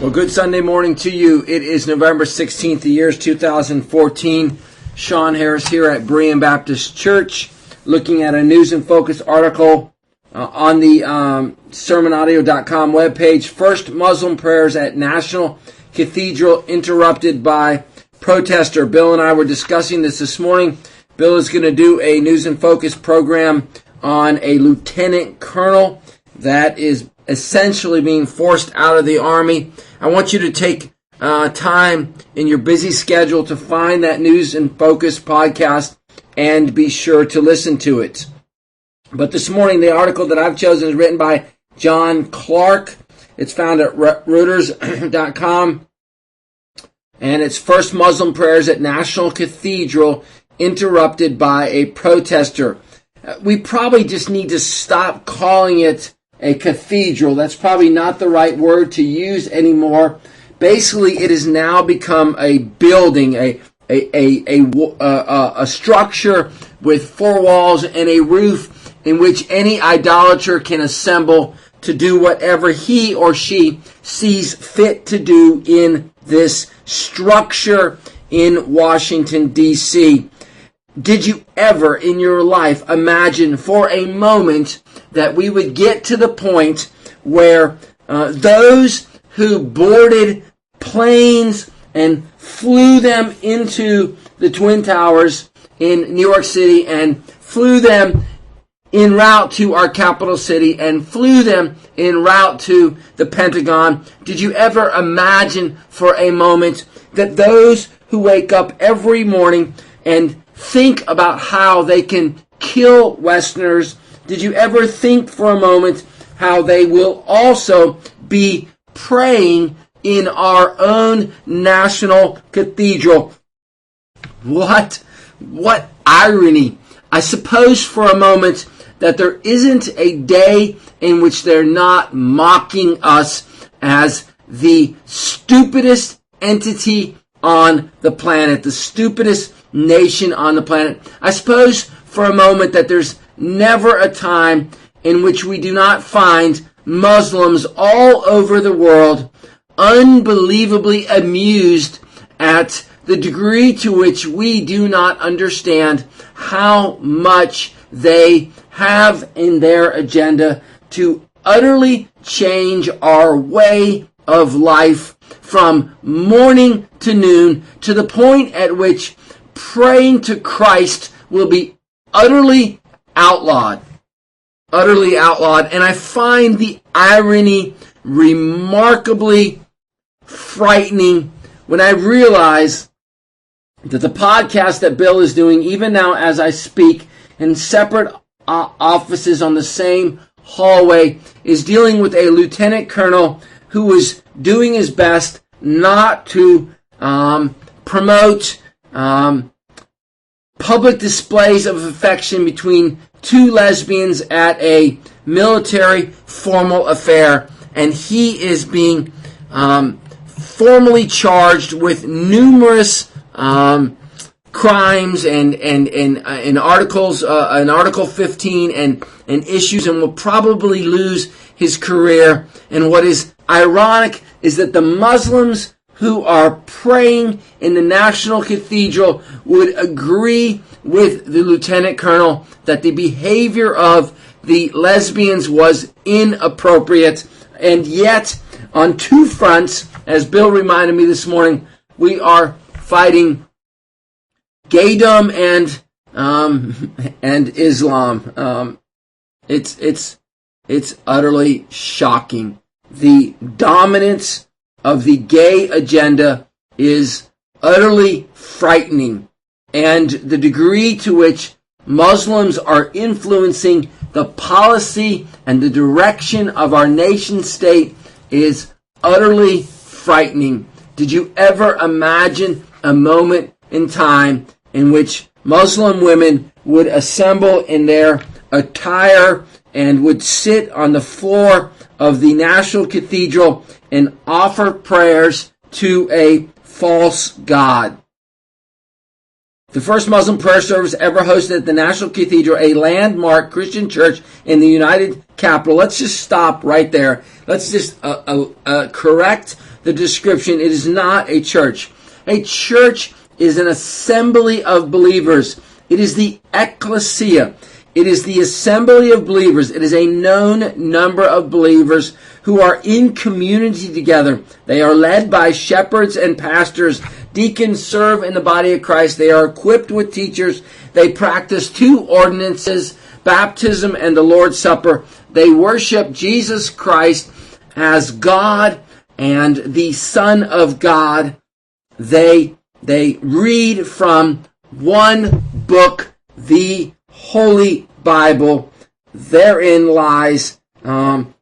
Well, good Sunday morning to you. It is November 16th, the year is 2014. Sean Harris here at Berean Baptist Church, looking at a News and Focus article on the sermonaudio.com webpage. First Muslim prayers at National Cathedral interrupted by protester. Bill and I were discussing this morning. Bill is going to do a News and Focus program on a lieutenant colonel that is essentially being forced out of the Army. I want you to take time in your busy schedule to find that News and Focus podcast and be sure to listen to it. But this morning, the article that I've chosen is written by John Clark. It's found at Reuters.com. And it's First Muslim prayers at National Cathedral interrupted by a protester. We probably just need to stop calling it a cathedral. That's probably not the right word to use anymore. Basically, it has now become a building, a structure with four walls and a roof in which any idolater can assemble to do whatever he or she sees fit to do in this structure in Washington, D.C. Did you ever in your life imagine for a moment that we would get to the point where those who boarded planes and flew them into the Twin Towers in New York City and flew them en route to our capital city and flew them en route to the Pentagon, did you ever imagine for a moment that those who wake up every morning and think about how they can kill Westerners, did you ever think for a moment how they will also be praying in our own national cathedral? What irony. I suppose for a moment that there isn't a day in which they're not mocking us as the stupidest entity on the planet, the stupidest nation on the planet. I suppose for a moment that there's never a time in which we do not find Muslims all over the world unbelievably amused at the degree to which we do not understand how much they have in their agenda to utterly change our way of life from morning to noon, to the point at which praying to Christ will be utterly outlawed. Utterly outlawed. And I find the irony remarkably frightening when I realize that the podcast that Bill is doing, even now as I speak, in separate offices on the same hallway, is dealing with a lieutenant colonel who is doing his best not to promote public displays of affection between two lesbians at a military formal affair, and he is being formally charged with numerous crimes and articles, in Article 15 and issues, and will probably lose his career. And what is ironic is that the Muslims who are praying in the National Cathedral would agree with the lieutenant colonel that the behavior of the lesbians was inappropriate. And yet, on two fronts, as Bill reminded me this morning, we are fighting gaydom and Islam. It's utterly shocking. The dominance of the gay agenda is utterly frightening, and the degree to which Muslims are influencing the policy and the direction of our nation state is utterly frightening. Did you ever imagine a moment in time in which Muslim women would assemble in their attire and would sit on the floor of the National Cathedral and offer prayers to a false god? The first Muslim prayer service ever hosted at the National Cathedral, a landmark Christian church in the United Capital. Let's just stop right there. Let's just correct the description. It is not a church. A church is an assembly of believers. It is the ecclesia. It is the assembly of believers. It is a known number of believers who are in community together. They are led by shepherds and pastors. Deacons serve in the body of Christ. They are equipped with teachers. They practice two ordinances, baptism and the Lord's Supper. They worship Jesus Christ as God and the Son of God. They read from one book, the Holy Bible. Therein lies an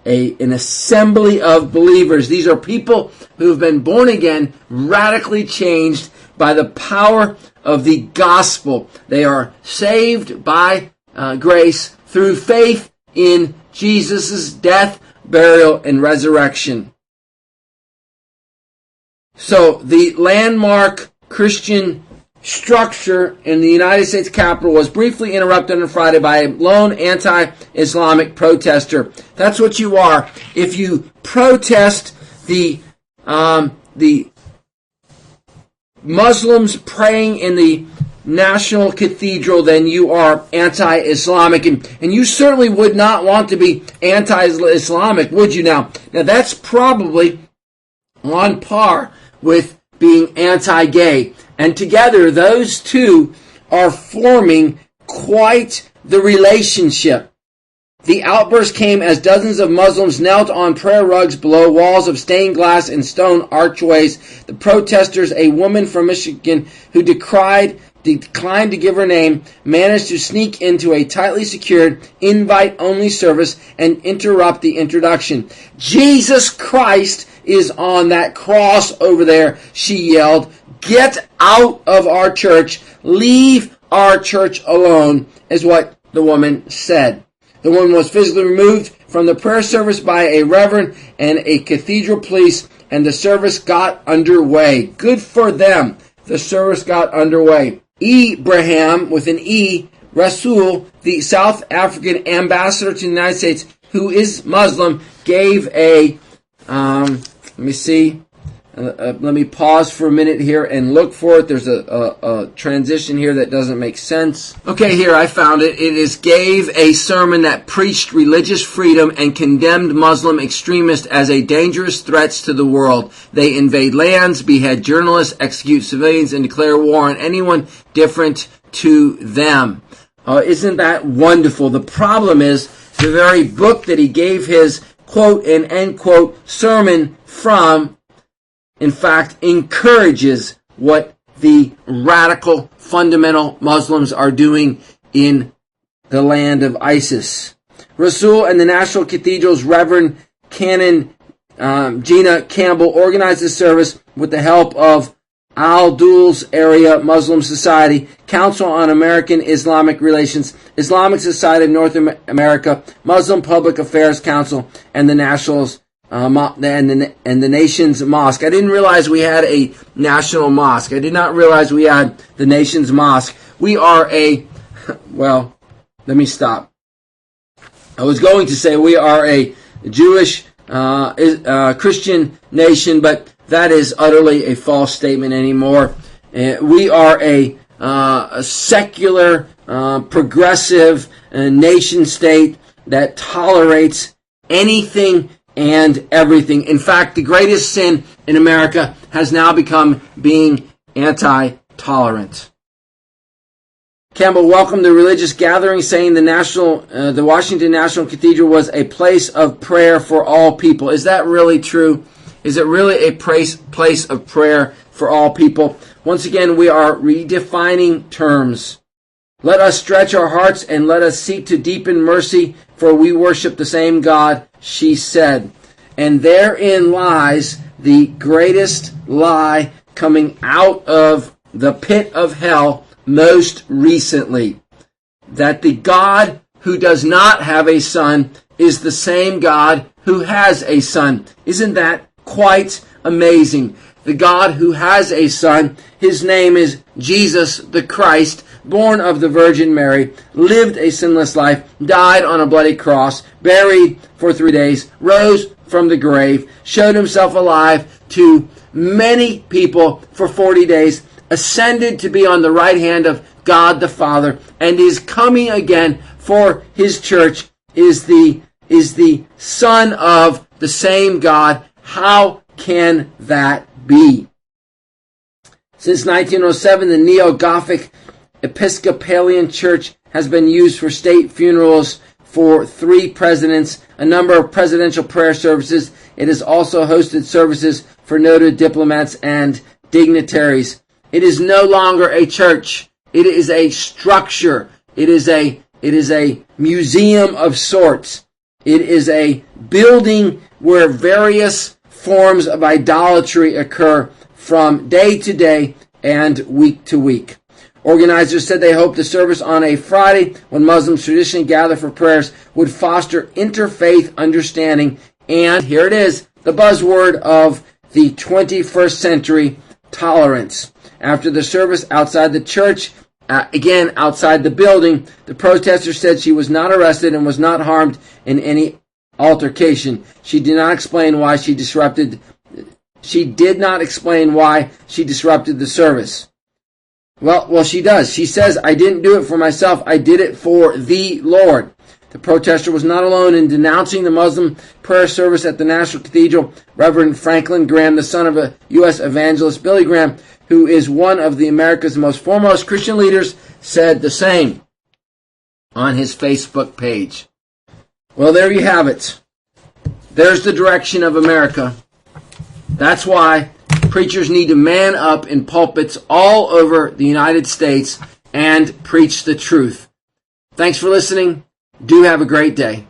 assembly of believers. These are people who have been born again, radically changed by the power of the gospel. They are saved by grace through faith in Jesus' death, burial, and resurrection. So the landmark Christian structure in the United States Capitol was briefly interrupted on Friday by a lone anti-Islamic protester. That's what you are. If you protest the Muslims praying in the National Cathedral, then you are anti-Islamic. And you certainly would not want to be anti-Islamic, would you now? Now that's probably on par with being anti-gay. And together, those two are forming quite the relationship. The outburst came as dozens of Muslims knelt on prayer rugs below walls of stained glass and stone archways. The protesters, a woman from Michigan who declined to give her name, managed to sneak into a tightly secured invite-only service and interrupt the introduction. "Jesus Christ is on that cross over there," she yelled. "Get out of our church. Leave our church alone," is what the woman said. The woman was physically removed from the prayer service by a reverend and a cathedral police, and the service got underway. Good for them. The service got underway. Ibrahim, with an E, Rasul, the South African ambassador to the United States, who is Muslim, gave a, let me pause for a minute here and look for it. There's a transition here that doesn't make sense. Okay, here, I found it. It is gave a sermon that preached religious freedom and condemned Muslim extremists as a dangerous threat to the world. They invade lands, behead journalists, execute civilians, and declare war on anyone different to them. Isn't that wonderful? The problem is the very book that he gave his quote and end quote sermon from, in fact, encourages what the radical fundamental Muslims are doing in the land of ISIS. Rasul and the National Cathedral's Reverend Canon Gina Campbell organized the service with the help of Al-Dul's Area Muslim Society, Council on American Islamic Relations, Islamic Society of North America, Muslim Public Affairs Council, and the Nationals and the nation's mosque. I didn't realize we had a national mosque. I did not realize we had the nation's mosque. We are well, let me stop. I was going to say we are a Jewish Christian nation, but that is utterly a false statement anymore. We are a secular, progressive nation state that tolerates anything and everything. In fact, the greatest sin in America has now become being anti-tolerant. Campbell welcomed the religious gathering, saying the Washington National Cathedral was a place of prayer for all people. Is that really true? Is it really a place of prayer for all people? Once again, we are redefining terms. Let us stretch our hearts and let us seek to deepen mercy, for we worship the same God, she said. And therein lies the greatest lie coming out of the pit of hell most recently. That the God who does not have a son is the same God who has a son. Isn't that quite amazing? The God who has a son, his name is Jesus the Christ, born of the Virgin Mary, lived a sinless life, died on a bloody cross, buried for 3 days, rose from the grave, showed himself alive to many people for 40 days, ascended to be on the right hand of God the Father, and is coming again for his church, is the Son of the same God. How can that be? Since 1907, the Neo-Gothic Episcopalian Church has been used for state funerals for 3 presidents, a number of presidential prayer services. It has also hosted services for noted diplomats and dignitaries. It is no longer a church. It is a structure. It is a museum of sorts. It is a building where various forms of idolatry occur from day to day and week to week. Organizers said they hoped the service on a Friday, when Muslims traditionally gather for prayers, would foster interfaith understanding and, here it is, the buzzword of the 21st century, tolerance. After the service outside the church, again outside the building, the protester said she was not arrested and was not harmed in any altercation. She did not explain why she disrupted the service. Well, she does. She says, "I didn't do it for myself. I did it for the Lord." The protester was not alone in denouncing the Muslim prayer service at the National Cathedral. Reverend Franklin Graham, the son of a U.S. evangelist, Billy Graham, who is one of the America's most foremost Christian leaders, said the same on his Facebook page. Well, there you have it. There's the direction of America. That's why preachers need to man up in pulpits all over the United States and preach the truth. Thanks for listening. Do have a great day.